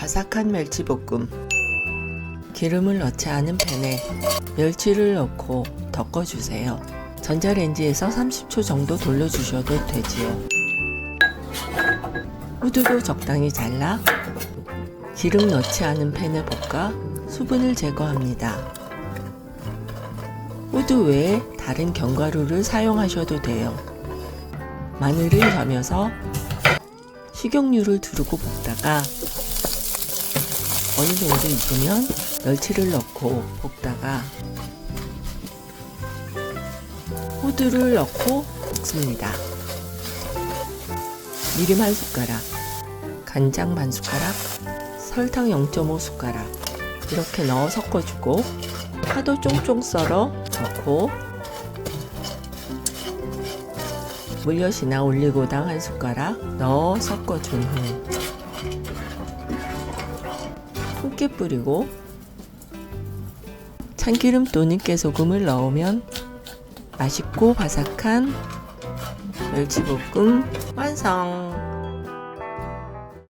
바삭한 멸치볶음. 기름을 넣지 않은 팬에 멸치를 넣고 덮어주세요. 전자레인지에서 30초 정도 돌려주셔도 되지요. 호두도 적당히 잘라 기름 넣지 않은 팬에 볶아 수분을 제거합니다. 호두 외에 다른 견과류를 사용하셔도 돼요. 마늘을 저며서 식용유를 두르고 볶다가 어느 정도 익으면 멸치를 넣고 볶다가 호두를 넣고 볶습니다. 미림 1숟가락, 간장 반 숟가락, 설탕 0.5 숟가락 이렇게 넣어 섞어주고 파도 쫑쫑 썰어 넣고 물엿이나 올리고당 1숟가락 넣어 섞어준 후 funk게 뿌리고 참기름 또는 깨소금을 넣으면 맛있고 바삭한 멸치볶음 완성!